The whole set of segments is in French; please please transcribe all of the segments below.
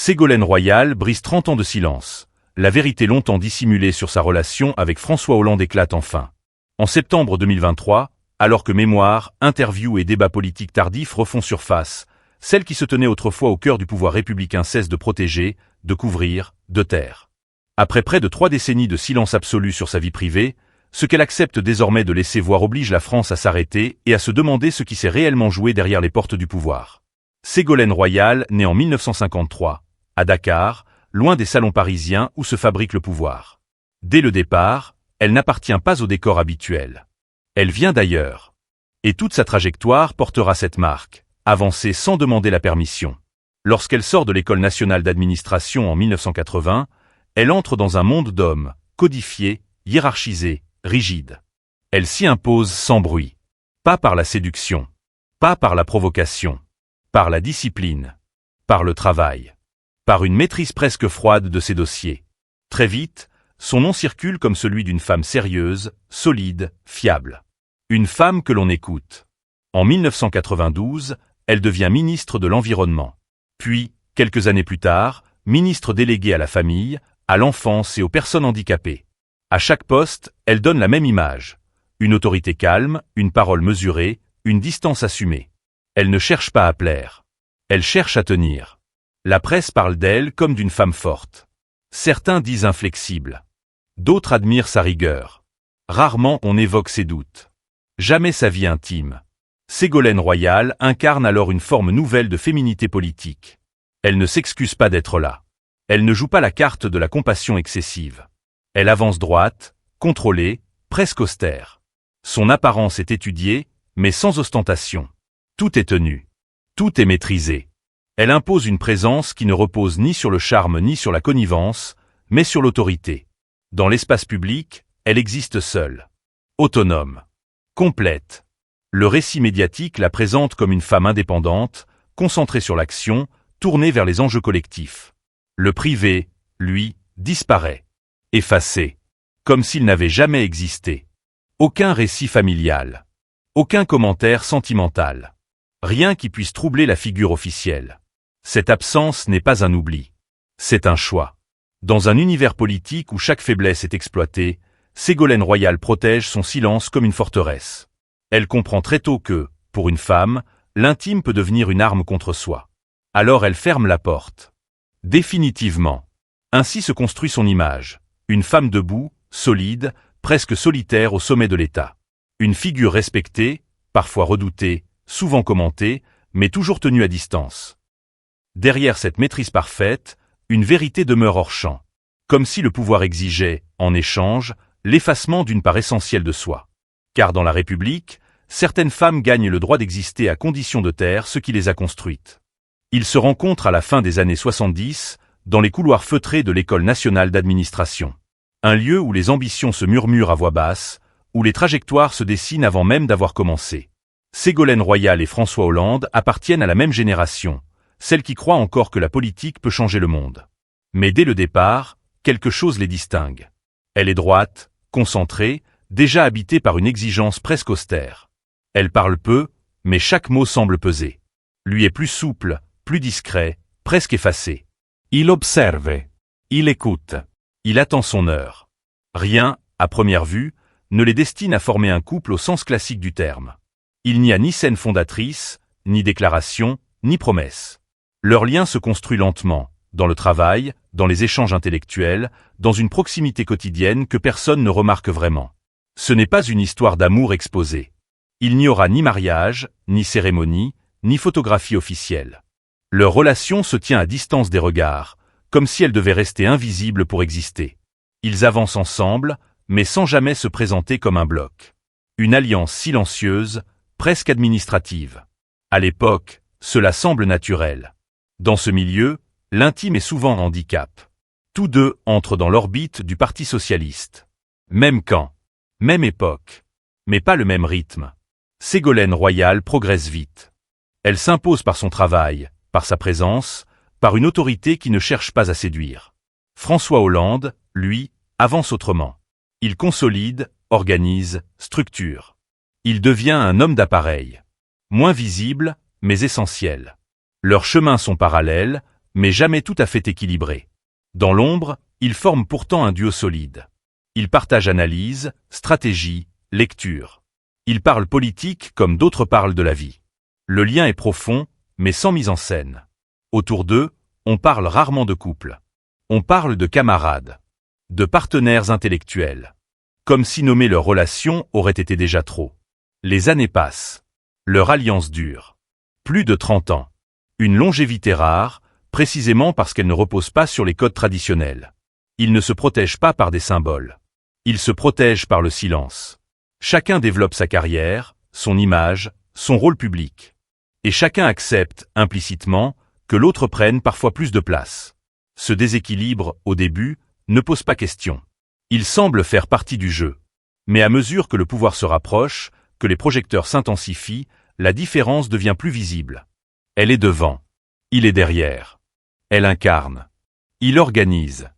Ségolène Royal brise 30 ans de silence. La vérité longtemps dissimulée sur sa relation avec François Hollande éclate enfin. En septembre 2023, alors que mémoires, interviews et débats politiques tardifs refont surface, celle qui se tenait autrefois au cœur du pouvoir républicain cesse de protéger, de couvrir, de taire. Après près de 3 décennies de silence absolu sur sa vie privée, ce qu'elle accepte désormais de laisser voir oblige la France à s'arrêter et à se demander ce qui s'est réellement joué derrière les portes du pouvoir. Ségolène Royal naît en 1953, à Dakar, loin des salons parisiens où se fabrique le pouvoir. Dès le départ, elle n'appartient pas au décor habituel. Elle vient d'ailleurs. Et toute sa trajectoire portera cette marque, avancée sans demander la permission. Lorsqu'elle sort de l'École nationale d'administration en 1980, elle entre dans un monde d'hommes, codifié, hiérarchisé, rigide. Elle s'y impose sans bruit. Pas par la séduction. Pas par la provocation. Par la discipline. Par le travail. Par une maîtrise presque froide de ses dossiers. Très vite, son nom circule comme celui d'une femme sérieuse, solide, fiable. Une femme que l'on écoute. En 1992, elle devient ministre de l'Environnement. Puis, quelques années plus tard, ministre déléguée à la famille, à l'enfance et aux personnes handicapées. À chaque poste, elle donne la même image. Une autorité calme, une parole mesurée, une distance assumée. Elle ne cherche pas à plaire. Elle cherche à tenir. La presse parle d'elle comme d'une femme forte. Certains disent inflexible. D'autres admirent sa rigueur. Rarement on évoque ses doutes. Jamais sa vie intime. Ségolène Royal incarne alors une forme nouvelle de féminité politique. Elle ne s'excuse pas d'être là. Elle ne joue pas la carte de la compassion excessive. Elle avance droite, contrôlée, presque austère. Son apparence est étudiée, mais sans ostentation. Tout est tenu. Tout est maîtrisé. Elle impose une présence qui ne repose ni sur le charme ni sur la connivence, mais sur l'autorité. Dans l'espace public, elle existe seule. Autonome. Complète. Le récit médiatique la présente comme une femme indépendante, concentrée sur l'action, tournée vers les enjeux collectifs. Le privé, lui, disparaît. Effacé. Comme s'il n'avait jamais existé. Aucun récit familial. Aucun commentaire sentimental. Rien qui puisse troubler la figure officielle. Cette absence n'est pas un oubli. C'est un choix. Dans un univers politique où chaque faiblesse est exploitée, Ségolène Royal protège son silence comme une forteresse. Elle comprend très tôt que, pour une femme, l'intime peut devenir une arme contre soi. Alors elle ferme la porte. Définitivement. Ainsi se construit son image. Une femme debout, solide, presque solitaire au sommet de l'État. Une figure respectée, parfois redoutée, souvent commentée, mais toujours tenue à distance. Derrière cette maîtrise parfaite, une vérité demeure hors champ. Comme si le pouvoir exigeait, en échange, l'effacement d'une part essentielle de soi. Car dans la République, certaines femmes gagnent le droit d'exister à condition de taire ce qui les a construites. Ils se rencontrent à la fin des années 70, dans les couloirs feutrés de l'École nationale d'administration. Un lieu où les ambitions se murmurent à voix basse, où les trajectoires se dessinent avant même d'avoir commencé. Ségolène Royal et François Hollande appartiennent à la même génération, celle qui croit encore que la politique peut changer le monde. Mais dès le départ, quelque chose les distingue. Elle est droite, concentrée, déjà habitée par une exigence presque austère. Elle parle peu, mais chaque mot semble peser. Lui est plus souple, plus discret, presque effacé. Il observe. Il écoute. Il attend son heure. Rien, à première vue, ne les destine à former un couple au sens classique du terme. Il n'y a ni scène fondatrice, ni déclaration, ni promesse. Leur lien se construit lentement, dans le travail, dans les échanges intellectuels, dans une proximité quotidienne que personne ne remarque vraiment. Ce n'est pas une histoire d'amour exposée. Il n'y aura ni mariage, ni cérémonie, ni photographie officielle. Leur relation se tient à distance des regards, comme si elle devait rester invisible pour exister. Ils avancent ensemble, mais sans jamais se présenter comme un bloc. Une alliance silencieuse, presque administrative. À l'époque, cela semble naturel. Dans ce milieu, l'intime est souvent un handicap. Tous deux entrent dans l'orbite du Parti socialiste. Même camp, même époque, mais pas le même rythme. Ségolène Royal progresse vite. Elle s'impose par son travail, par sa présence, par une autorité qui ne cherche pas à séduire. François Hollande, lui, avance autrement. Il consolide, organise, structure. Il devient un homme d'appareil. Moins visible, mais essentiel. Leurs chemins sont parallèles, mais jamais tout à fait équilibrés. Dans l'ombre, ils forment pourtant un duo solide. Ils partagent analyse, stratégie, lecture. Ils parlent politique comme d'autres parlent de la vie. Le lien est profond, mais sans mise en scène. Autour d'eux, on parle rarement de couple. On parle de camarades, de partenaires intellectuels. Comme si nommer leur relation aurait été déjà trop. Les années passent. Leur alliance dure. Plus de 30 ans. Une longévité rare, précisément parce qu'elle ne repose pas sur les codes traditionnels. Ils ne se protègent pas par des symboles. Ils se protègent par le silence. Chacun développe sa carrière, son image, son rôle public. Et chacun accepte, implicitement, que l'autre prenne parfois plus de place. Ce déséquilibre, au début, ne pose pas question. Il semble faire partie du jeu. Mais à mesure que le pouvoir se rapproche, que les projecteurs s'intensifient, la différence devient plus visible. Elle est devant. Il est derrière. Elle incarne. Il organise.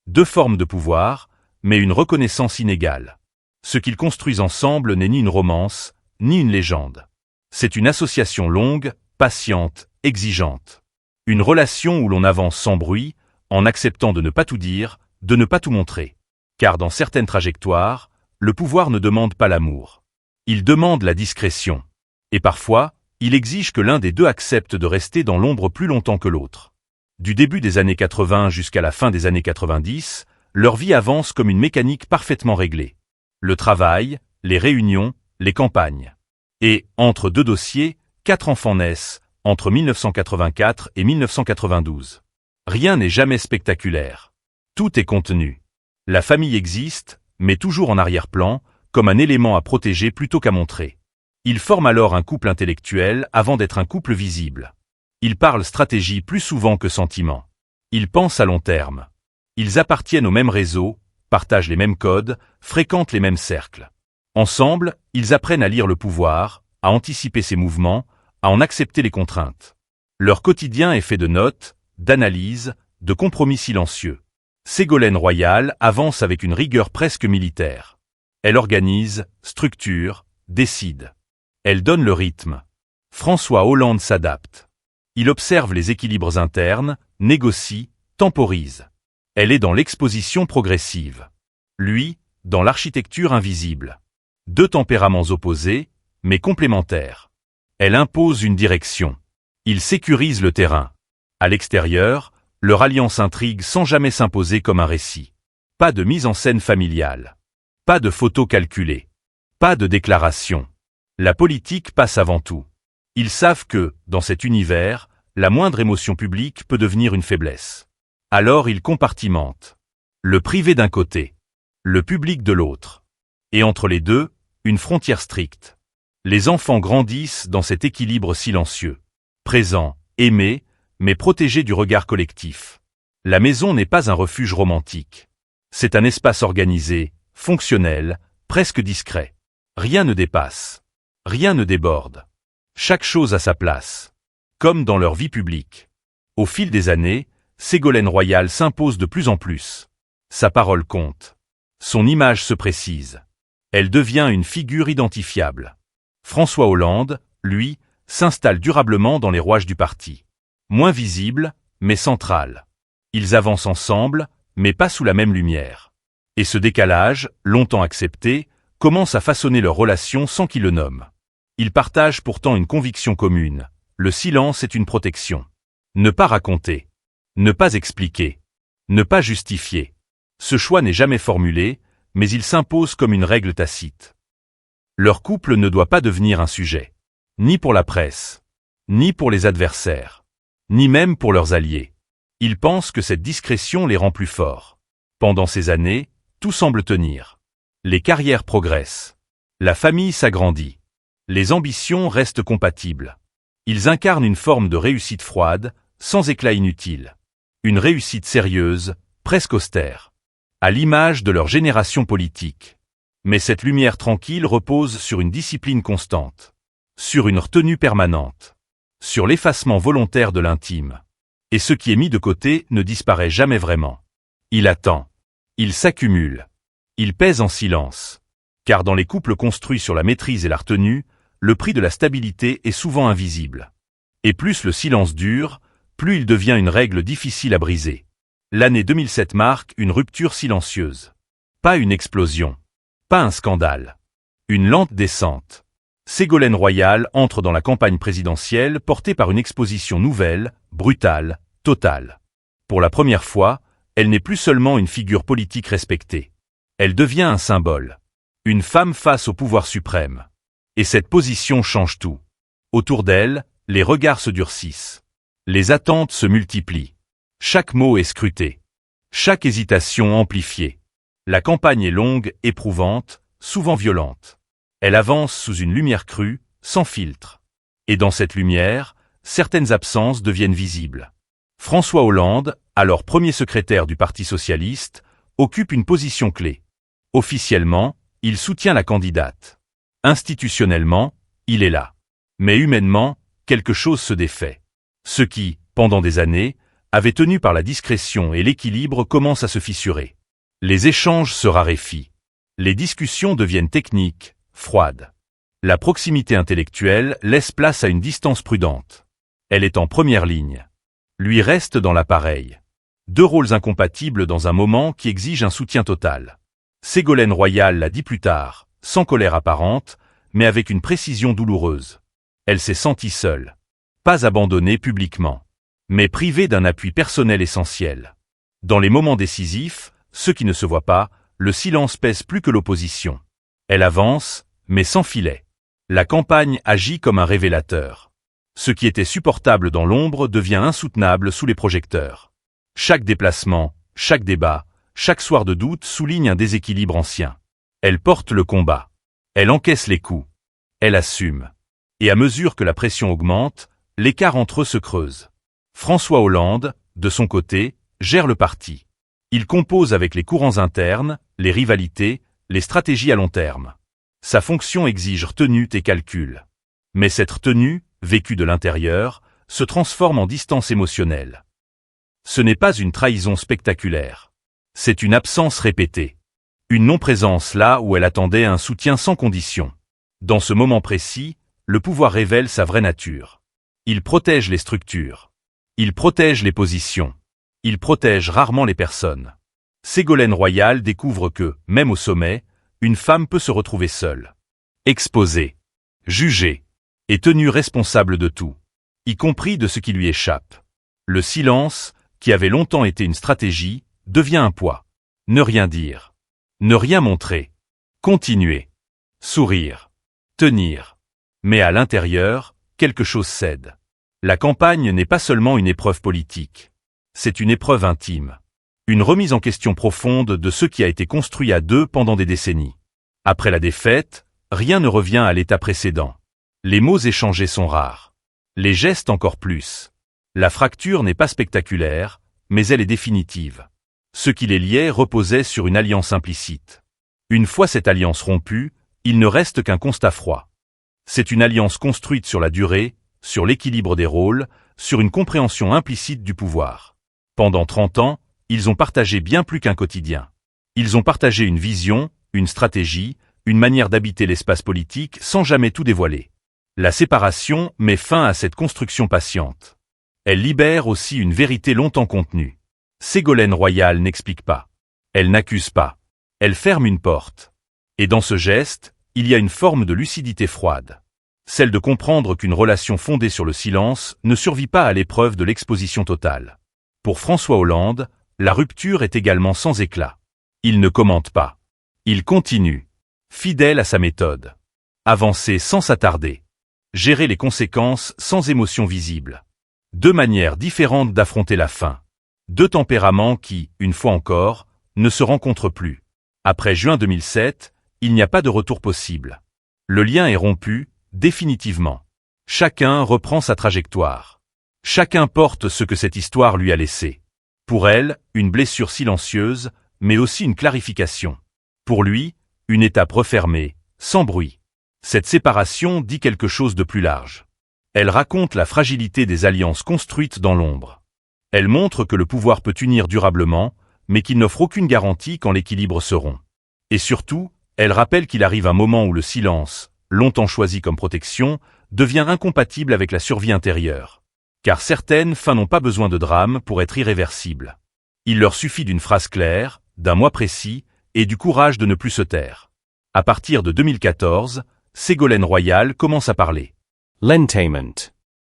Deux formes de pouvoir, mais une reconnaissance inégale. Ce qu'ils construisent ensemble n'est ni une romance, ni une légende. C'est une association longue, patiente, exigeante. Une relation où l'on avance sans bruit, en acceptant de ne pas tout dire, de ne pas tout montrer. Car dans certaines trajectoires, le pouvoir ne demande pas l'amour. Il demande la discrétion. Et parfois, il exige que l'un des deux accepte de rester dans l'ombre plus longtemps que l'autre. Du début des années 80 jusqu'à la fin des années 90, leur vie avance comme une mécanique parfaitement réglée. Le travail, les réunions, les campagnes. Et, entre deux dossiers, 4 enfants naissent, entre 1984 et 1992. Rien n'est jamais spectaculaire. Tout est contenu. La famille existe, mais toujours en arrière-plan, comme un élément à protéger plutôt qu'à montrer. Ils forment alors un couple intellectuel avant d'être un couple visible. Ils parlent stratégie plus souvent que sentiment. Ils pensent à long terme. Ils appartiennent au même réseau, partagent les mêmes codes, fréquentent les mêmes cercles. Ensemble, ils apprennent à lire le pouvoir, à anticiper ses mouvements, à en accepter les contraintes. Leur quotidien est fait de notes, d'analyses, de compromis silencieux. Ségolène Royal avance avec une rigueur presque militaire. Elle organise, structure, décide. Elle donne le rythme. François Hollande s'adapte. Il observe les équilibres internes, négocie, temporise. Elle est dans l'exposition progressive. Lui, dans l'architecture invisible. Deux tempéraments opposés, mais complémentaires. Elle impose une direction. Il sécurise le terrain. À l'extérieur, leur alliance intrigue sans jamais s'imposer comme un récit. Pas de mise en scène familiale. Pas de photos calculées. Pas de déclaration. La politique passe avant tout. Ils savent que, dans cet univers, la moindre émotion publique peut devenir une faiblesse. Alors ils compartimentent. Le privé d'un côté. Le public de l'autre. Et entre les deux, une frontière stricte. Les enfants grandissent dans cet équilibre silencieux. Présents, aimés, mais protégés du regard collectif. La maison n'est pas un refuge romantique. C'est un espace organisé, fonctionnel, presque discret. Rien ne dépasse. Rien ne déborde. Chaque chose a sa place. Comme dans leur vie publique. Au fil des années, Ségolène Royal s'impose de plus en plus. Sa parole compte. Son image se précise. Elle devient une figure identifiable. François Hollande, lui, s'installe durablement dans les rouages du parti. Moins visible, mais central. Ils avancent ensemble, mais pas sous la même lumière. Et ce décalage, longtemps accepté, commence à façonner leur relation sans qu'ils le nomment. Ils partagent pourtant une conviction commune. Le silence est une protection. Ne pas raconter. Ne pas expliquer. Ne pas justifier. Ce choix n'est jamais formulé, mais il s'impose comme une règle tacite. Leur couple ne doit pas devenir un sujet. Ni pour la presse. Ni pour les adversaires. Ni même pour leurs alliés. Ils pensent que cette discrétion les rend plus forts. Pendant ces années, tout semble tenir. Les carrières progressent. La famille s'agrandit. Les ambitions restent compatibles. Ils incarnent une forme de réussite froide, sans éclat inutile. Une réussite sérieuse, presque austère. À l'image de leur génération politique. Mais cette lumière tranquille repose sur une discipline constante. Sur une retenue permanente. Sur l'effacement volontaire de l'intime. Et ce qui est mis de côté ne disparaît jamais vraiment. Il attend. Il s'accumule. Il pèse en silence. Car dans les couples construits sur la maîtrise et la retenue, le prix de la stabilité est souvent invisible. Et plus le silence dure, plus il devient une règle difficile à briser. L'année 2007 marque une rupture silencieuse. Pas une explosion. Pas un scandale. Une lente descente. Ségolène Royal entre dans la campagne présidentielle portée par une exposition nouvelle, brutale, totale. Pour la première fois, elle n'est plus seulement une figure politique respectée. Elle devient un symbole. Une femme face au pouvoir suprême. Et cette position change tout. Autour d'elle, les regards se durcissent. Les attentes se multiplient. Chaque mot est scruté. Chaque hésitation amplifiée. La campagne est longue, éprouvante, souvent violente. Elle avance sous une lumière crue, sans filtre. Et dans cette lumière, certaines absences deviennent visibles. François Hollande, alors premier secrétaire du Parti socialiste, occupe une position clé. Officiellement, il soutient la candidate. Institutionnellement, il est là. Mais humainement, quelque chose se défait. Ce qui, pendant des années, avait tenu par la discrétion et l'équilibre commence à se fissurer. Les échanges se raréfient. Les discussions deviennent techniques, froides. La proximité intellectuelle laisse place à une distance prudente. Elle est en première ligne. Lui reste dans l'appareil. Deux rôles incompatibles dans un moment qui exige un soutien total. Ségolène Royal l'a dit plus tard, sans colère apparente, mais avec une précision douloureuse. Elle s'est sentie seule. Pas abandonnée publiquement, mais privée d'un appui personnel essentiel. Dans les moments décisifs, ceux qui ne se voient pas, le silence pèse plus que l'opposition. Elle avance, mais sans filet. La campagne agit comme un révélateur. Ce qui était supportable dans l'ombre devient insoutenable sous les projecteurs. Chaque déplacement, chaque débat, chaque soir de doute souligne un déséquilibre ancien. Elle porte le combat. Elle encaisse les coups. Elle assume. Et à mesure que la pression augmente, l'écart entre eux se creuse. François Hollande, de son côté, gère le parti. Il compose avec les courants internes, les rivalités, les stratégies à long terme. Sa fonction exige retenue et calcul. Mais cette retenue, vécue de l'intérieur, se transforme en distance émotionnelle. Ce n'est pas une trahison spectaculaire. C'est une absence répétée. Une non-présence là où elle attendait un soutien sans condition. Dans ce moment précis, le pouvoir révèle sa vraie nature. Il protège les structures. Il protège les positions. Il protège rarement les personnes. Ségolène Royal découvre que, même au sommet, une femme peut se retrouver seule. Exposée, jugée, et tenue responsable de tout, y compris de ce qui lui échappe. Le silence, qui avait longtemps été une stratégie, devient un poids. Ne rien dire. Ne rien montrer. Continuer. Sourire. Tenir. Mais à l'intérieur, quelque chose cède. La campagne n'est pas seulement une épreuve politique. C'est une épreuve intime. Une remise en question profonde de ce qui a été construit à deux pendant des décennies. Après la défaite, rien ne revient à l'état précédent. Les mots échangés sont rares. Les gestes encore plus. La fracture n'est pas spectaculaire, mais elle est définitive. Ce qui les liait reposait sur une alliance implicite. Une fois cette alliance rompue, il ne reste qu'un constat froid. C'est une alliance construite sur la durée, sur l'équilibre des rôles, sur une compréhension implicite du pouvoir. Pendant 30 ans, ils ont partagé bien plus qu'un quotidien. Ils ont partagé une vision, une stratégie, une manière d'habiter l'espace politique sans jamais tout dévoiler. La séparation met fin à cette construction patiente. Elle libère aussi une vérité longtemps contenue. Ségolène Royal n'explique pas. Elle n'accuse pas. Elle ferme une porte. Et dans ce geste, il y a une forme de lucidité froide. Celle de comprendre qu'une relation fondée sur le silence ne survit pas à l'épreuve de l'exposition totale. Pour François Hollande, la rupture est également sans éclat. Il ne commente pas. Il continue, fidèle à sa méthode. Avancer sans s'attarder. Gérer les conséquences sans émotion visible. Deux manières différentes d'affronter la fin. Deux tempéraments qui, une fois encore, ne se rencontrent plus. Après juin 2007, il n'y a pas de retour possible. Le lien est rompu, définitivement. Chacun reprend sa trajectoire. Chacun porte ce que cette histoire lui a laissé. Pour elle, une blessure silencieuse, mais aussi une clarification. Pour lui, une étape refermée, sans bruit. Cette séparation dit quelque chose de plus large. Elle raconte la fragilité des alliances construites dans l'ombre. Elle montre que le pouvoir peut unir durablement, mais qu'il n'offre aucune garantie quand l'équilibre se rompt. Et surtout, elle rappelle qu'il arrive un moment où le silence, longtemps choisi comme protection, devient incompatible avec la survie intérieure. Car certaines fins n'ont pas besoin de drame pour être irréversibles. Il leur suffit d'une phrase claire, d'un mois précis, et du courage de ne plus se taire. À partir de 2014, Ségolène Royal commence à parler. L'entainment.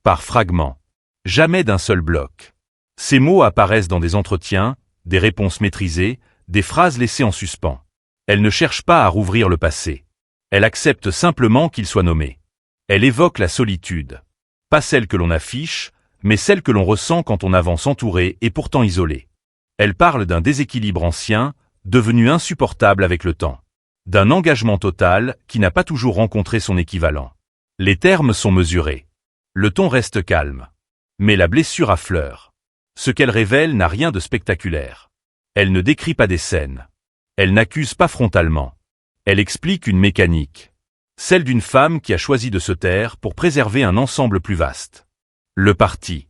Par fragments. Jamais d'un seul bloc. Ces mots apparaissent dans des entretiens, des réponses maîtrisées, des phrases laissées en suspens. Elle ne cherche pas à rouvrir le passé. Elle accepte simplement qu'il soit nommé. Elle évoque la solitude. Pas celle que l'on affiche, mais celle que l'on ressent quand on avance entouré et pourtant isolé. Elle parle d'un déséquilibre ancien, devenu insupportable avec le temps. D'un engagement total qui n'a pas toujours rencontré son équivalent. Les termes sont mesurés. Le ton reste calme. Mais la blessure affleure. Ce qu'elle révèle n'a rien de spectaculaire. Elle ne décrit pas des scènes. Elle n'accuse pas frontalement. Elle explique une mécanique. Celle d'une femme qui a choisi de se taire pour préserver un ensemble plus vaste. Le parti.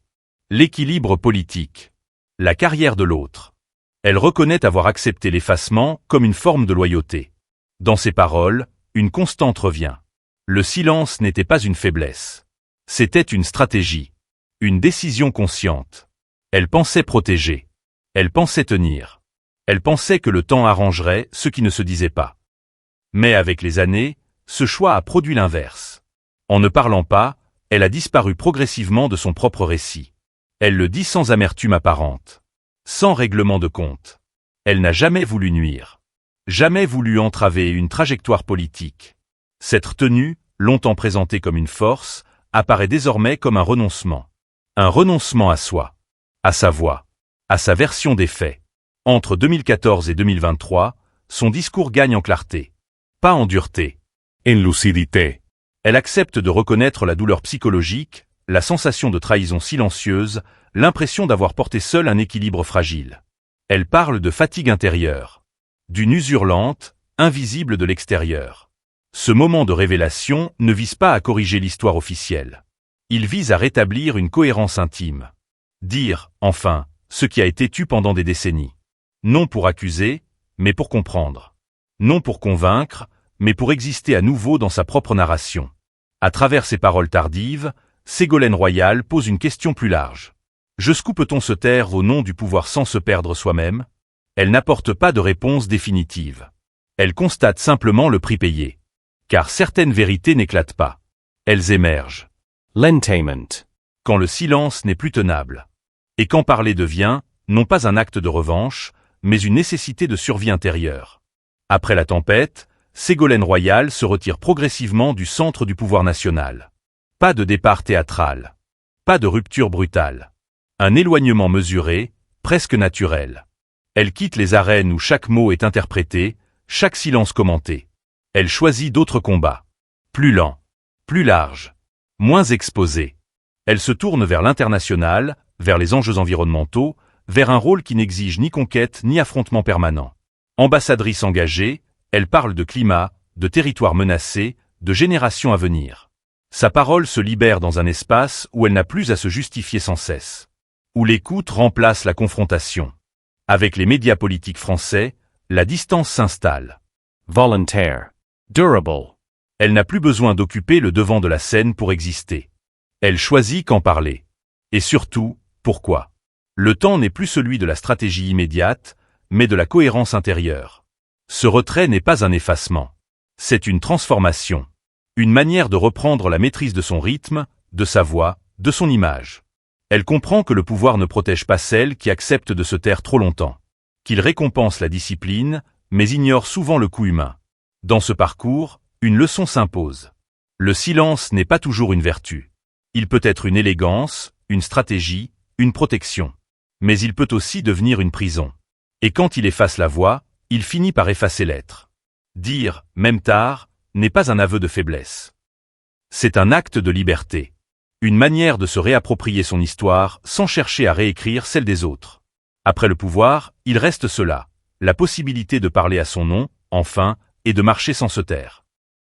L'équilibre politique. La carrière de l'autre. Elle reconnaît avoir accepté l'effacement comme une forme de loyauté. Dans ses paroles, une constante revient. Le silence n'était pas une faiblesse. C'était une stratégie. Une décision consciente. Elle pensait protéger. Elle pensait tenir. Elle pensait que le temps arrangerait ce qui ne se disait pas. Mais avec les années, ce choix a produit l'inverse. En ne parlant pas, elle a disparu progressivement de son propre récit. Elle le dit sans amertume apparente. Sans règlement de compte. Elle n'a jamais voulu nuire. Jamais voulu entraver une trajectoire politique. Cette retenue, longtemps présentée comme une force, apparaît désormais comme un renoncement. Un renoncement à soi. À sa voix. À sa version des faits. Entre 2014 et 2023, son discours gagne en clarté. Pas en dureté. En lucidité. Elle accepte de reconnaître la douleur psychologique, la sensation de trahison silencieuse, l'impression d'avoir porté seule un équilibre fragile. Elle parle de fatigue intérieure. D'une usure lente, invisible de l'extérieur. Ce moment de révélation ne vise pas à corriger l'histoire officielle. Il vise à rétablir une cohérence intime. Dire, enfin, ce qui a été tu pendant des décennies. Non pour accuser, mais pour comprendre. Non pour convaincre, mais pour exister à nouveau dans sa propre narration. À travers ses paroles tardives, Ségolène Royal pose une question plus large. Jusqu'où peut-on se taire au nom du pouvoir sans se perdre soi-même? Elle n'apporte pas de réponse définitive. Elle constate simplement le prix payé. Car certaines vérités n'éclatent pas. Elles émergent. L'entainment. Quand le silence n'est plus tenable. Et quand parler devient, non pas un acte de revanche, mais une nécessité de survie intérieure. Après la tempête, Ségolène Royal se retire progressivement du centre du pouvoir national. Pas de départ théâtral. Pas de rupture brutale. Un éloignement mesuré, presque naturel. Elle quitte les arènes où chaque mot est interprété, chaque silence commenté. Elle choisit d'autres combats. Plus lents. Plus larges. Moins exposés. Elle se tourne vers l'international, vers les enjeux environnementaux, vers un rôle qui n'exige ni conquête ni affrontement permanent. Ambassadrice engagée, elle parle de climat, de territoires menacés, de générations à venir. Sa parole se libère dans un espace où elle n'a plus à se justifier sans cesse. Où l'écoute remplace la confrontation. Avec les médias politiques français, la distance s'installe. Volontaire. Durable. Elle n'a plus besoin d'occuper le devant de la scène pour exister. Elle choisit qu'en parler. Et surtout, pourquoi? Le temps n'est plus celui de la stratégie immédiate, mais de la cohérence intérieure. Ce retrait n'est pas un effacement. C'est une transformation. Une manière de reprendre la maîtrise de son rythme, de sa voix, de son image. Elle comprend que le pouvoir ne protège pas celle qui accepte de se taire trop longtemps. Qu'il récompense la discipline, mais ignore souvent le coût humain. Dans ce parcours, une leçon s'impose. Le silence n'est pas toujours une vertu. Il peut être une élégance, une stratégie, une protection. Mais il peut aussi devenir une prison. Et quand il efface la voix, il finit par effacer l'être. Dire, même tard, n'est pas un aveu de faiblesse. C'est un acte de liberté. Une manière de se réapproprier son histoire sans chercher à réécrire celle des autres. Après le pouvoir, il reste cela, la possibilité de parler à son nom, enfin, et de marcher sans se taire.